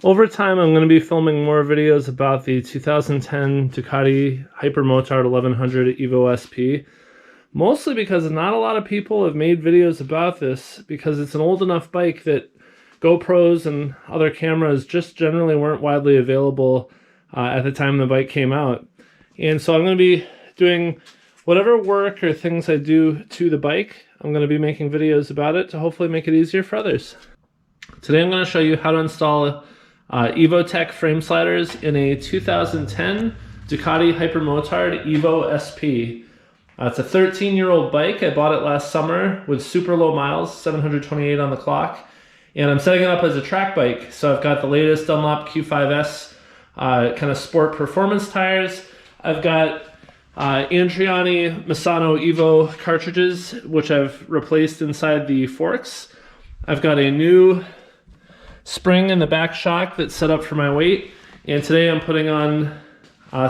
Over time, I'm going to be filming more videos about the 2010 Ducati Hypermotard 1100 Evo SP, mostly because not a lot of people have made videos about this because it's an old enough bike that GoPros and other cameras just generally weren't widely available at the time the bike came out. And so I'm going to be doing whatever work or things I do to the bike, I'm going to be making videos about it to hopefully make it easier for others. Today I'm going to show you how to install Evotech frame sliders in a 2010 Ducati Hypermotard Evo SP. It's a 13-year-old bike. I bought it last summer with super low miles, 728 on the clock. And I'm setting it up as a track bike. So I've got the latest Dunlop Q5S kind of sport performance tires. I've got Andriani Misano Evo cartridges, which I've replaced inside the forks. I've got a new spring in the back shock that's set up for my weight, and today I'm putting on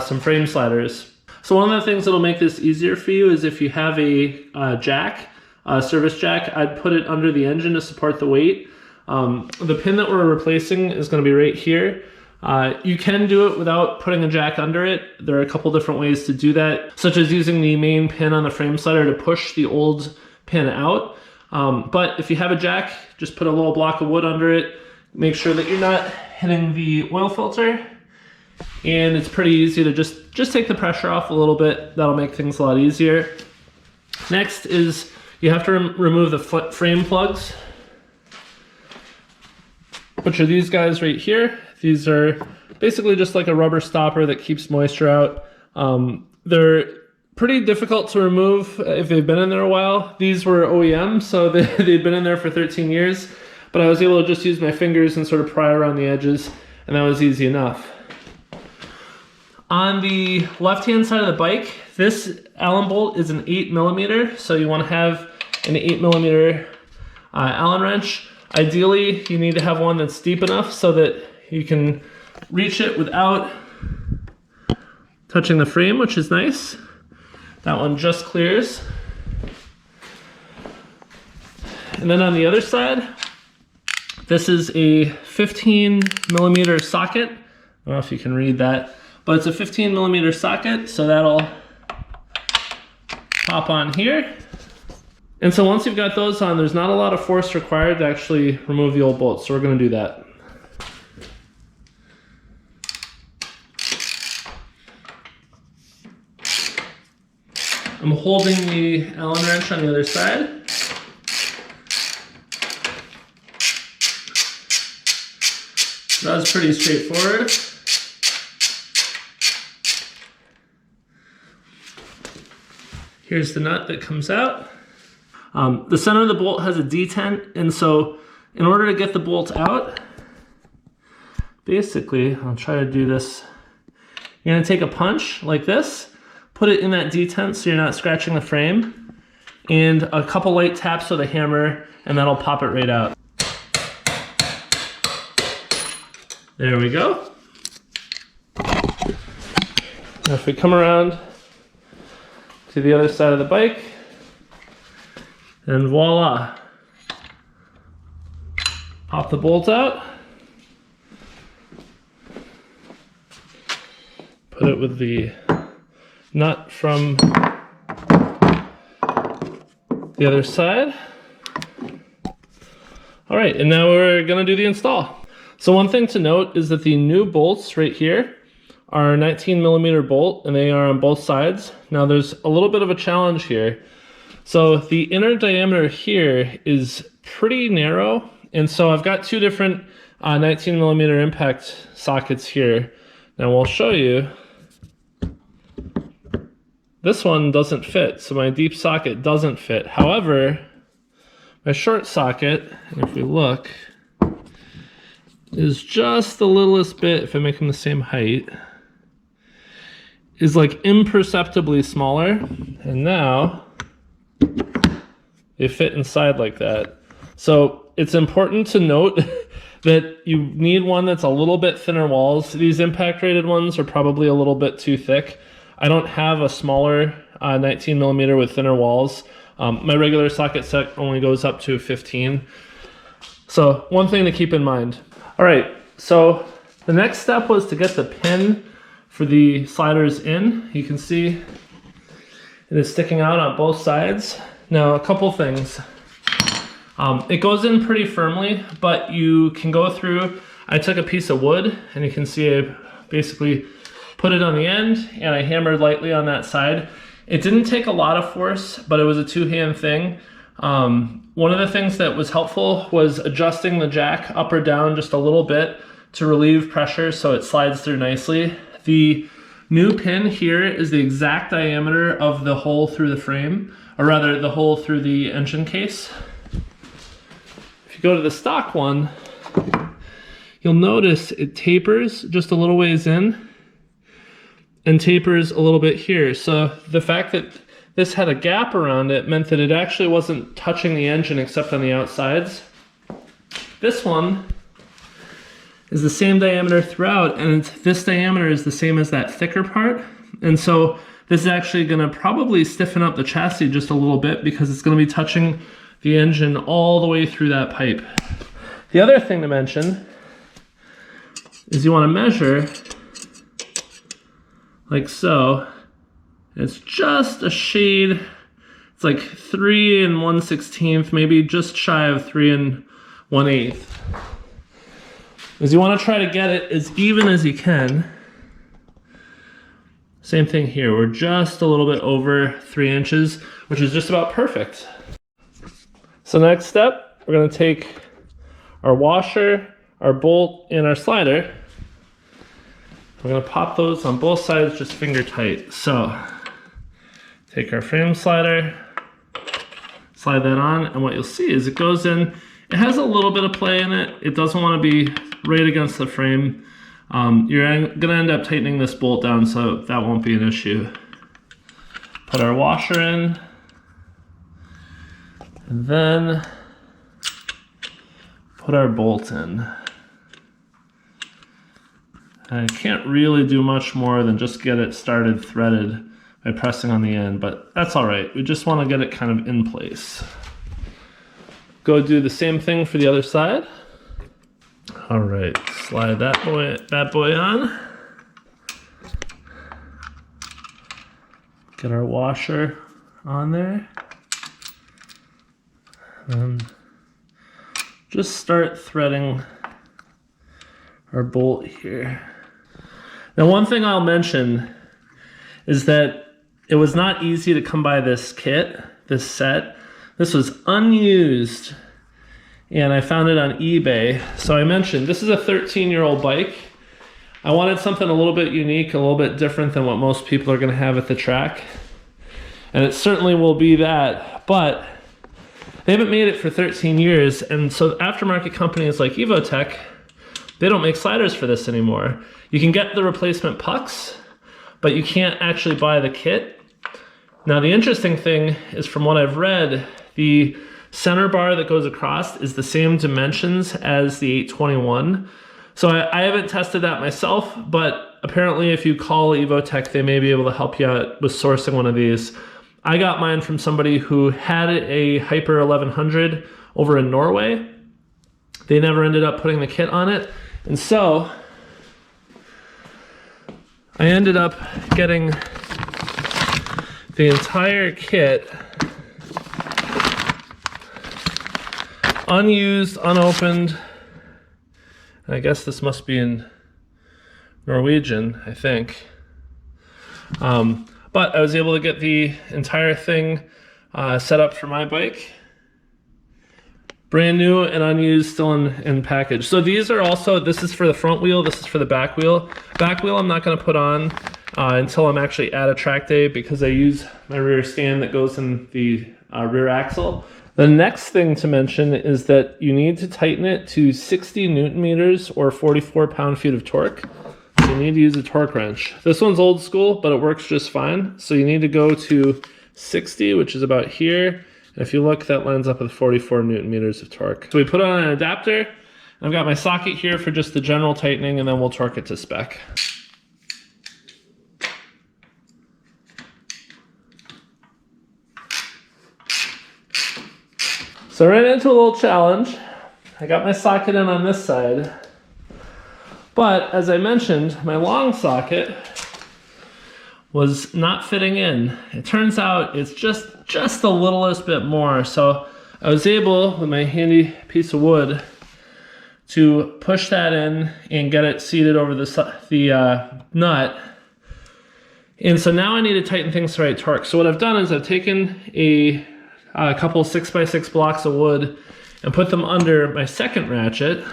some frame sliders. So one of the things that'll make this easier for you is if you have a jack, a service jack, I'd put it under the engine to support the weight. The pin that we're replacing is going to be right here. You can do it without putting a jack under it. There are a couple different ways to do that, such as using the main pin on the frame slider to push the old pin out. But if you have a jack, just put a little block of wood under it. Make sure that you're not hitting the oil filter, and it's pretty easy to just take the pressure off a little bit. That'll make things a lot easier. Next is you have to remove the frame plugs, which are these guys right here. These are basically just like a rubber stopper that keeps moisture out. They're pretty difficult to remove if they've been in there a while. These were OEM, so they'd been in there for 13 years. But I was able to just use my fingers and sort of pry around the edges, and that was easy enough. On the left-hand side of the bike, this Allen bolt is an 8mm, so you want to have an 8mm Allen wrench. Ideally, you need to have one that's deep enough so that you can reach it without touching the frame, which is nice. That one just clears. And then on the other side, this is a 15mm socket. I don't know if you can read that, but it's a 15mm socket, so that'll pop on here. And so once you've got those on, there's not a lot of force required to actually remove the old bolts, so we're going to do that. I'm holding the Allen wrench on the other side. That was pretty straightforward. Here's the nut that comes out. The center of the bolt has a detent, and so in order to get the bolt out, basically, I'll try to do this. You're gonna take a punch like this, put it in that detent so you're not scratching the frame, and a couple light taps with a hammer, and that'll pop it right out. There we go. Now if we come around to the other side of the bike, and voila. Pop the bolt out. Put it with the nut from the other side. All right, and now we're gonna do the install. So one thing to note is that the new bolts right here are 19mm bolt, and they are on both sides. Now there's a little bit of a challenge here. So the inner diameter here is pretty narrow, and so I've got two different 19mm impact sockets here. Now we'll show you. This one doesn't fit, so my deep socket doesn't fit. However, my short socket, and if we look, is just the littlest bit, if I make them the same height, is like imperceptibly smaller, and now they fit inside like that. So it's important to note that you need one that's a little bit thinner walls. These impact rated ones are probably a little bit too thick. I don't have a smaller 19mm with thinner walls. My regular socket set only goes up to 15. So one thing to keep in mind. All right, So the next step was to get the pin for the sliders in. You can see it is sticking out on both sides. Now, a couple things. It goes in pretty firmly, but you can go through. I took a piece of wood, and you can see I basically put it on the end, and I hammered lightly on that side. It didn't take a lot of force, but it was a two-hand thing. One of the things that was helpful was adjusting the jack up or down just a little bit to relieve pressure so it slides through nicely. The new pin here is the exact diameter of the hole through the frame, or rather the hole through the engine case. If you go to the stock one, you'll notice it tapers just a little ways in and tapers a little bit here. So the fact that this had a gap around it meant that it actually wasn't touching the engine except on the outsides. This one is the same diameter throughout, and this diameter is the same as that thicker part. And so this is actually gonna probably stiffen up the chassis just a little bit because it's gonna be touching the engine all the way through that pipe. The other thing to mention is you wanna measure like so. It's just a shade, it's like 3 1/16, maybe just shy of 3 1/8. Is you want to try to get it as even as you can. Same thing here, we're just a little bit over 3 inches, which is just about perfect. So next step, we're going to take our washer, our bolt, and our slider. We're going to pop those on both sides just finger tight. So take our frame slider, slide that on, and what you'll see is it goes in. It has a little bit of play in it. It doesn't want to be right against the frame. You're going to end up tightening this bolt down, so that won't be an issue. Put our washer in, and then put our bolt in. I can't really do much more than just get it started threaded by pressing on the end, but that's all right. We just want to get it kind of in place. Go do the same thing for the other side. All right, slide that boy on. Get our washer on there. And just start threading our bolt here. Now, one thing I'll mention is that it was not easy to come by this kit, this set. This was unused, and I found it on eBay. So I mentioned, this is a 13-year-old bike. I wanted something a little bit unique, a little bit different than what most people are gonna have at the track. And it certainly will be that, but they haven't made it for 13 years, and so aftermarket companies like Evotech, they don't make sliders for this anymore. You can get the replacement pucks, but you can't actually buy the kit. Now, the interesting thing is, from what I've read, the center bar that goes across is the same dimensions as the 821. So I haven't tested that myself, but apparently if you call Evotech, they may be able to help you out with sourcing one of these. I got mine from somebody who had a Hyper 1100 over in Norway. They never ended up putting the kit on it. And so I ended up getting the entire kit, unused, unopened. I guess this must be in Norwegian, I think. But I was able to get the entire thing set up for my bike. Brand new and unused, still in package. So these are also, this is for the front wheel, this is for the back wheel. Back wheel I'm not gonna put on until I'm actually at a track day, because I use my rear stand that goes in the rear axle. The next thing to mention is that you need to tighten it to 60 Newton meters or 44 pound-feet of torque. So you need to use a torque wrench. This one's old school, but it works just fine. So you need to go to 60, which is about here. And if you look, that lines up with 44 Newton meters of torque. So we put on an adapter. I've got my socket here for just the general tightening, and then we'll torque it to spec. So I ran into a little challenge. I got my socket in on this side, But as I mentioned, my long socket was not fitting in. It turns out it's just the littlest bit more. So I was able, with my handy piece of wood, to push that in and get it seated over the nut. And so now I need to tighten things to the right torque. So what I've done is I've taken a couple 6x6 blocks of wood and put them under my second ratchet.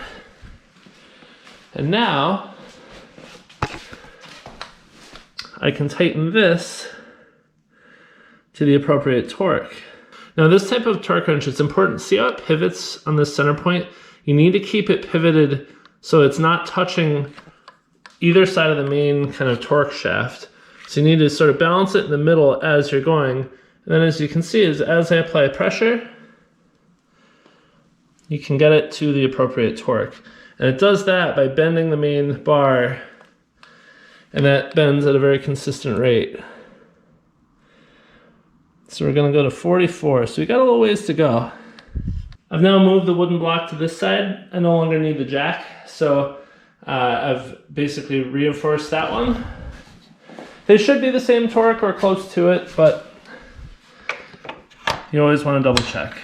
And now I can tighten this to the appropriate torque. Now this type of torque wrench, it's important. See how it pivots on this center point? You need to keep it pivoted so it's not touching either side of the main kind of torque shaft. So you need to sort of balance it in the middle as you're going. And then as you can see, as I apply pressure, you can get it to the appropriate torque. And it does that by bending the main bar, and that bends at a very consistent rate. So we're gonna go to 44. So we got a little ways to go. I've now moved the wooden block to this side. I no longer need the jack. So I've basically reinforced that one. They should be the same torque or close to it, but you always want to double check.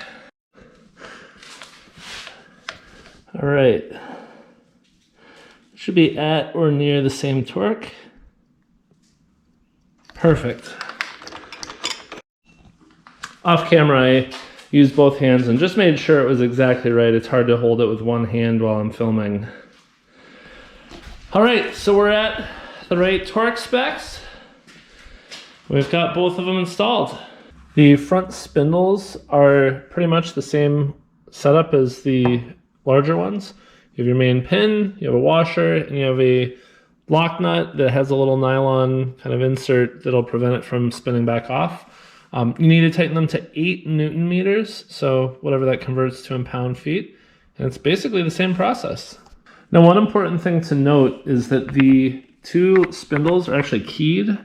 All right. Should be at or near the same torque. Perfect. Off camera, I used both hands and just made sure it was exactly right. It's hard to hold it with one hand while I'm filming. All right, so we're at the right torque specs. We've got both of them installed. The front spindles are pretty much the same setup as the larger ones. You have your main pin, you have a washer, and you have a lock nut that has a little nylon kind of insert that'll prevent it from spinning back off. You need to tighten them to 8 Newton meters, so whatever that converts to in pound-feet. And it's basically the same process. Now, one important thing to note is that the two spindles are actually keyed.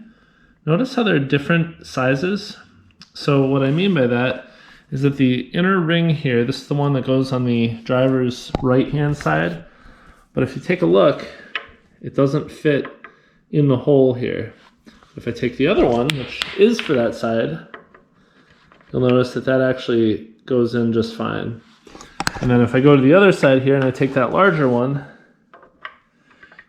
Notice how they're different sizes. So what I mean by that is that the inner ring here, this is the one that goes on the driver's right-hand side. But if you take a look, it doesn't fit in the hole here. If I take the other one, which is for that side, you'll notice that that actually goes in just fine. And then if I go to the other side here and I take that larger one,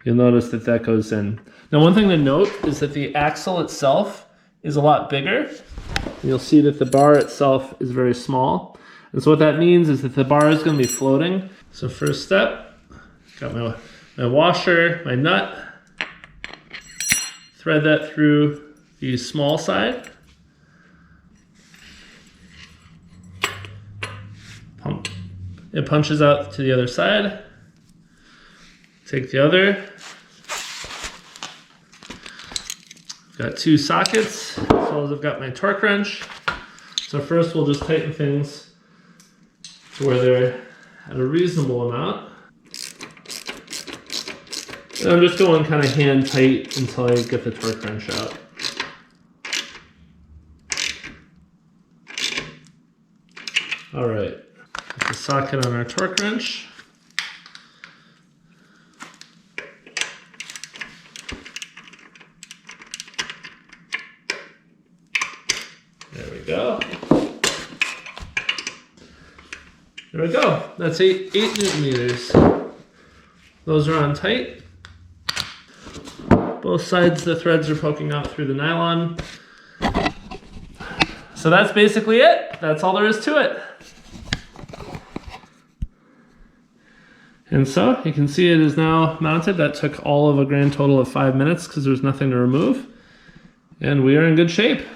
you'll notice that that goes in. Now, one thing to note is that the axle itself is a lot bigger. You'll see that the bar itself is very small. And so what that means is that the bar is going to be floating. So first step, got my washer, my nut, thread that through the small side. Pump. It punches out to the other side. Take the other. Got two sockets, as well as I've got my torque wrench. So first we'll just tighten things to where they're at a reasonable amount. And I'm just going kind of hand tight until I get the torque wrench out. All right, put the socket on our torque wrench. There we go. There we go. That's 8 Newton meters. Those are on tight. Both sides the threads are poking out through the nylon. So that's basically it. That's all there is to it. And so you can see it is now mounted. That took all of a grand total of 5 minutes because there's nothing to remove. And we are in good shape.